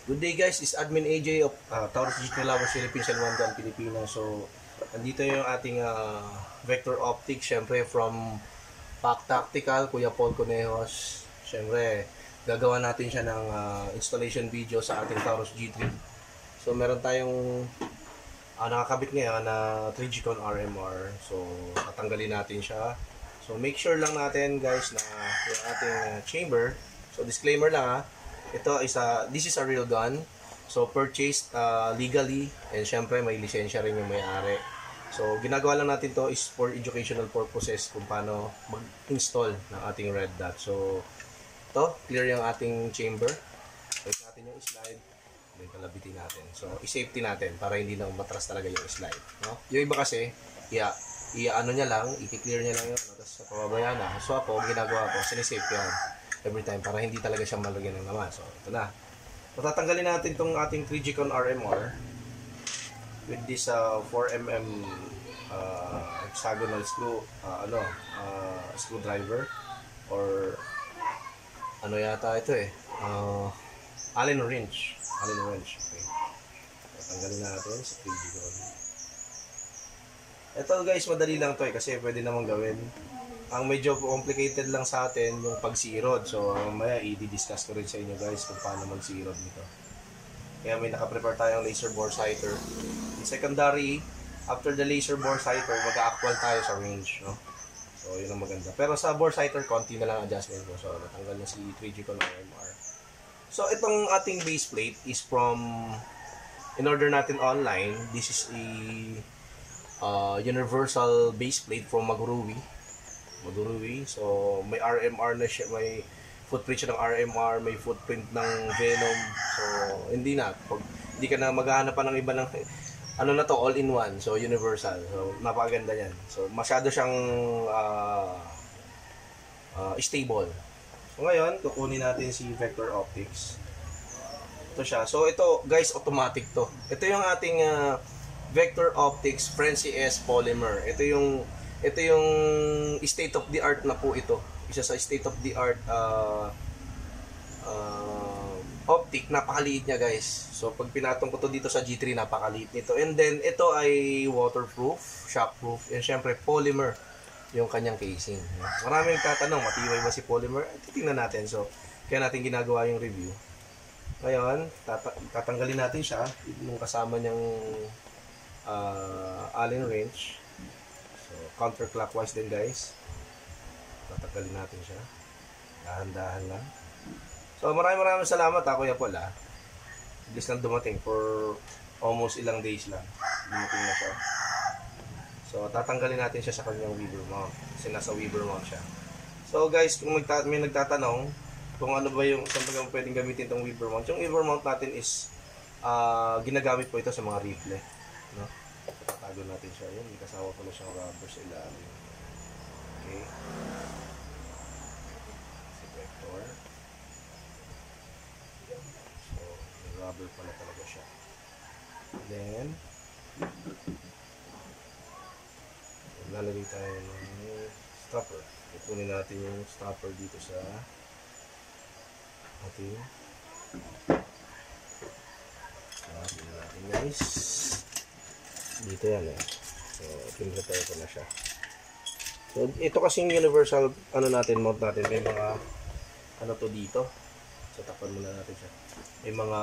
Good day guys, is Admin AJ of Taurus Digital Lovers Philippines and One Gun Pilipinas. So, andito yung ating Vector Optics, syempre from Pack Tactical, Kuya Paul Conejos. Syempre, gagawa natin siya ng installation video sa ating Taurus G3. So, meron tayong nakakabit ngayon na 3G-Con RMR. So, tatanggalin natin siya. So, make sure lang natin guys na yung ating chamber. So, disclaimer lang this is a real gun. So, purchased legally. And syempre, may lisensya rin yung may-ari. So, ginagawa lang natin to is for educational purposes kung paano mag-install ng ating red dot. So, clear yung ating chamber. Pwede natin yung slide. Then, kalabitin natin. So, i-safety natin para hindi na umatras talaga yung slide. No? Yung iba kasi, i-ano niya lang, i-clear niya lang yun. Tapos, pababayaan na. So, ako, ginagawa ko, sinisave yan every time para hindi talaga siya malagyan ng naman. So, ito na. Matatanggalin natin itong ating 3G-Con RMR with this 4mm hexagonal screwdriver or ano yata ito Allen wrench. Okay. Tatanggalin natin sa 3G-Con. Ito guys, madali lang to kasi pwede namang gawin. Ang medyo complicated lang sa atin yung pag-searod. So, mamaya i-discuss ko rin sa inyo guys kung paano mag-searod nito. Kaya may naka-prepare tayong laser bore sighter. In secondary, after the laser bore sighter, mag-actual tayo sa range, no? So, yun ang maganda. Pero sa bore sighter, konti na lang adjustment ko. So, natanggal na si 3G-Con RMR. So, itong ating base plate is from, in order natin online, this is a universal base plate from Maguruwi. So, may RMR na siya, may footprint siya ng RMR, may footprint ng Venom. So, hindi ka na maghahanap pa ng iba ng, all-in-one. So, universal. So, napakaganda yan. So, masyado siyang stable. So, ngayon, kukunin natin si Vector Optics. Ito siya. So, ito, guys, automatic to. Ito yung ating Vector Optics Frenzy S Polymer. Ito yung state of the art na po ito. Isa sa state of the art optic. Napakaliit niya guys. So pag pinatong ko to dito sa G3, napakaliit nito. And then ito ay waterproof, shockproof, and syempre polymer yung kanyang casing. Maraming tatanong, matibay ba si polymer? Titingnan natin. So kaya natin ginagawa yung review. Ngayon, tatanggalin natin siya yung kasama niyang Allen wrench. So, counterclockwise din guys. Tatanggalin natin siya. Dahan-dahan lang. So, maraming salamat Kuya Paul Bilis lang dumating for almost ilang days lang. Dumating na siya. So, tatanggalin natin siya sa kanyang weaver mount. Kasi nasa weaver mount siya. So, guys, kung may nagtatanong kung ano ba yung saan ba pwedeng gamitin itong weaver mount. Yung weaver mount natin is ginagamit po ito sa mga rifle. No? Tatago natin siya. Yan, may kasama pala siyang rubber sa ilalim. Okay. Si Vector. So, may rubber pala talaga siya. Then, lalagay tayo ng stopper. Ipunin natin yung stopper dito sa ating tingnan natin guys. Dito yan So, pinrepare ko na siya. So, ito kasing universal natin, mount natin. May mga to dito. So, takpan muna natin siya. May mga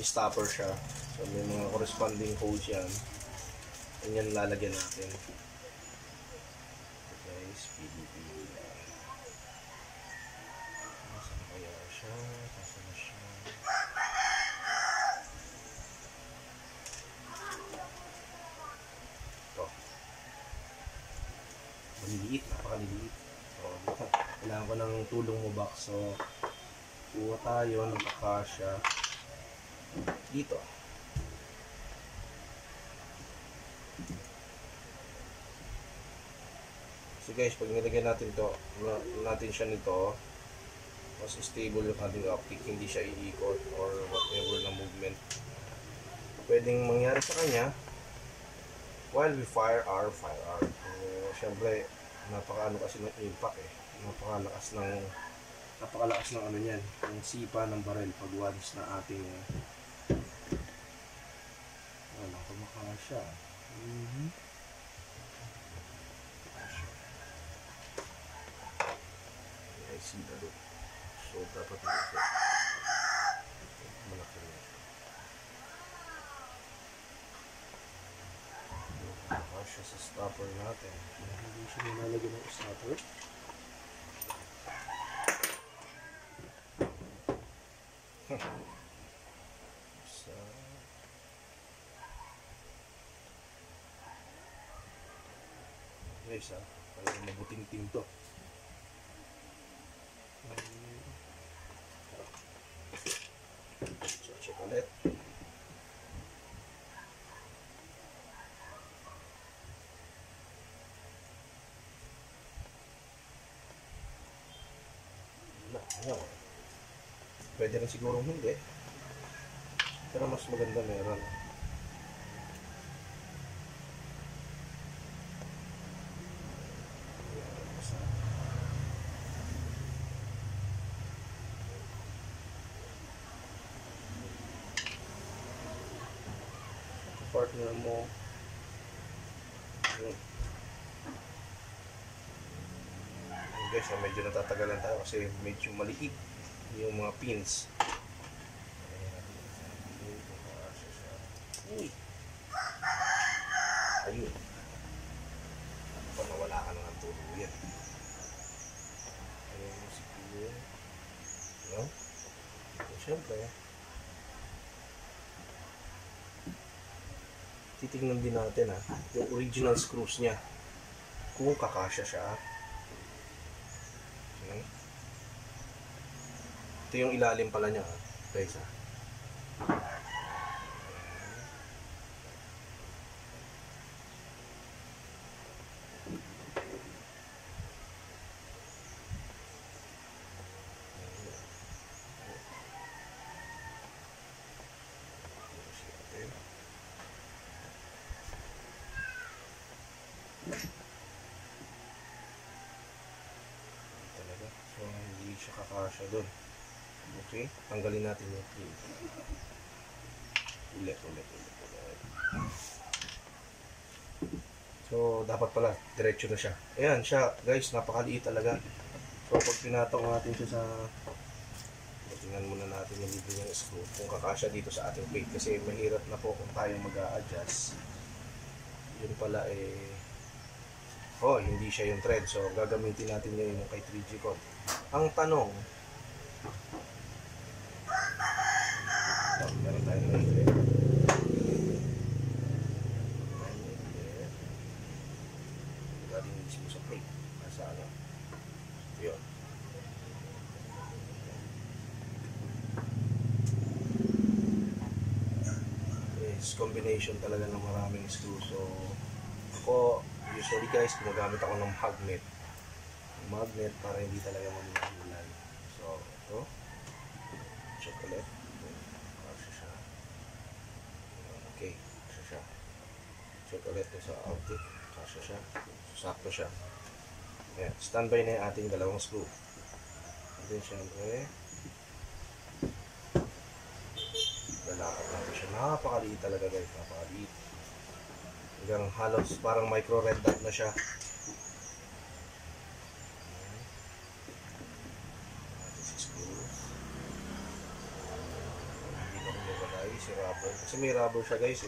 stopper siya. So, may mga corresponding holes yan. Yan lalagyan natin. Guys, PDP. Nasaan kaya siya? Nasaan na siya? Maliliit, napakaliliit. So, kailangan ko ng tulong mo box. So, kuha tayo ng akasya dito. So guys, pag nilagyan natin siya nito, mas stable yung ating optic, hindi siya iikot or whatever na movement pwedeng mangyari sa kanya while we fire our firearm. Syempre, napakaano kasi ng impact napakalakas ng ano niyan, yung sipa ng barrel pag once na ating Wala ko makasya. I see the look. So, dapat ito. Malaki na siya. Makasya sa stopper natin. Hindi siya nilalagyan ng stopper. So, guys parang mabuting-ting to. So, check ulit. Ayan. Pwede rin sigurong hindi. Pero mas maganda meron. Partner mo. Ayan. Guys, medyo natatagalan tayo kasi medyo maliit yung mga pins. Uy. Ayun. Nawala ka na ng tuluyan. Ayun mo si Pio. No? Siyempre. Titignan din natin yung original screws niya. Kung kakasya siya. Okay. Ito yung ilalim pala niya guys talaga. So, hindi siya kakasya doon. Okay, tanggalin natin yung pin. Ulit. So, dapat pala, diretso na siya. Ayan siya, guys, napakaliit talaga. So, pag pinatong natin siya sa... Tingnan muna natin yung libre niyang screw kung kakasya dito sa ating plate. Kasi mahirap na po kung tayo mag-a-adjust. Yun pala hindi siya yung thread. So, gagamitin natin yun yung kay 3G Code. Ang tanong, meron tayo na thread. Galing mismo sa plate. Nasa ano. Yun. It's combination talaga ng maraming screw. So, ako, usually guys, gumagamit ako ng magnet para hindi talaga mamulalan. So, ito. Check ulit. Kasya siya. Okay, kasya siya. Check ulit sa outlet. Kasya siya. Sakto siya. Ayan, standby na yung ating dalawang screw. And then, syempre, lalakad natin siya. Napakaliit talaga guys. Napakaliit. Hanggang halos parang micro red dot na siya. Hindi na kumibalay si rubber. Kasi may rubber siya guys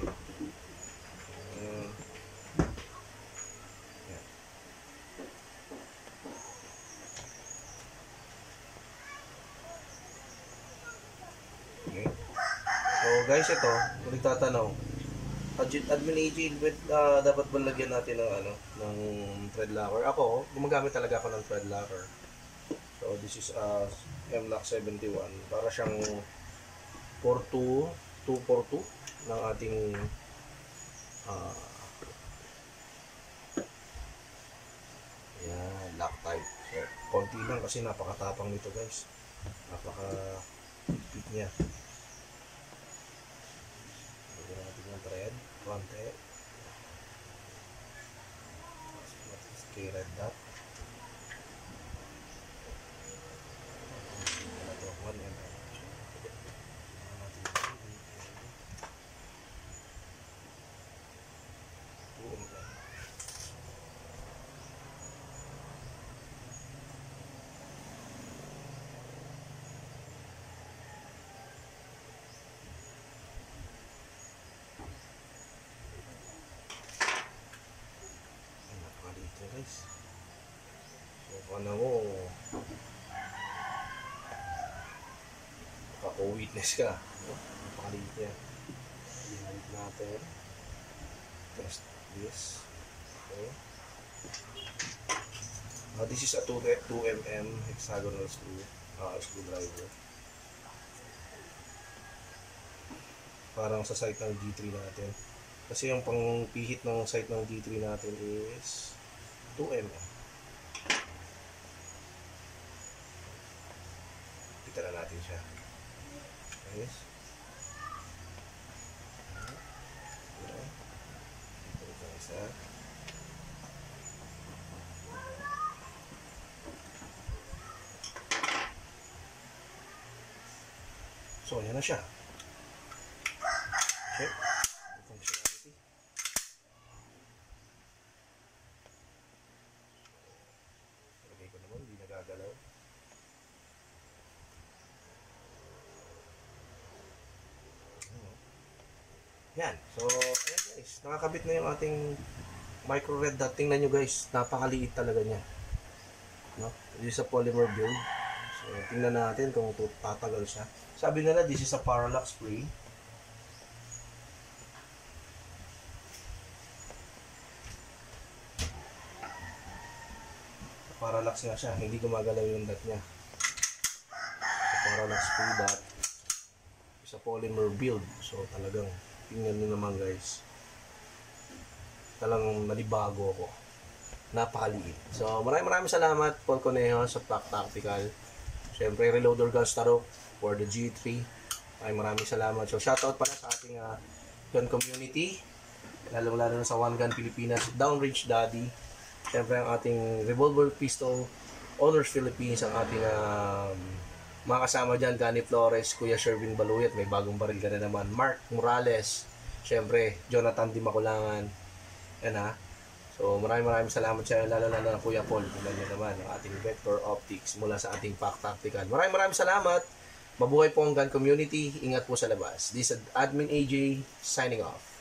Okay. So guys, ito, kung nagtatanong, admin agent, dapat ba lagyan natin ng thread locker? Ako, gumagamit talaga ako ng thread locker. So this is MLOK 71. Para siyang 242 ng ating lock type. So, konti lang kasi napakatapang nito guys. Napaka-pit niya. Lagyan natin yung thread. Konti. Kay red dot. Nice. So, ano mo, kako-witness ka. Napakaliit niya. Ginamit natin. Test this. Okay. This is a 2 mm hexagonal screwdriver. Parang sa site ng G3 natin. Kasi yung pangpihit ng site ng G3 natin is 2 mm. Kita na natin siya. Yes. Ito isa. So, yan na siya. Check. Functionality. Lagay ko naman, hindi nagagalaw. Yan. So, ayan guys. Nakakabit na yung ating micro red dot. Tingnan nyo guys. Napakaliit talaga niya. No? This is a polymer build. So, tingnan natin kung tatagal siya. Sabi nila, this is a parallax spray. Parallax nga siya. Hindi gumagalaw yung dot niya. So, parallax spray dot. It's a polymer build. So, talagang tingnan nyo naman guys. Talagang nalibago ako. Napakaliit. So, maraming salamat Paul Conejo sa Pack Tactical. Siyempre, Reloader Gun Starok for the G3. Maraming salamat. So, shoutout pala sa ating gun community. Lalong-lalo na sa One Gun Pilipinas, Downrange Daddy. Siyempre, ang ating Revolver Pistol Owners Philippines, ang ating mga kasama dyan, Danny Flores, Kuya Sherwin Baluyat, may bagong baril ka na naman. Mark Morales, siyempre, Jonathan Di Makulangan. Yan ha. So, maraming salamat sa lalo na Kuya Paul. Tingnan nyo naman ang ating Vector Optics mula sa ating Pack Tactical. Maraming salamat. Mabuhay po ang gun community. Ingat po sa labas. This is Admin AJ signing off.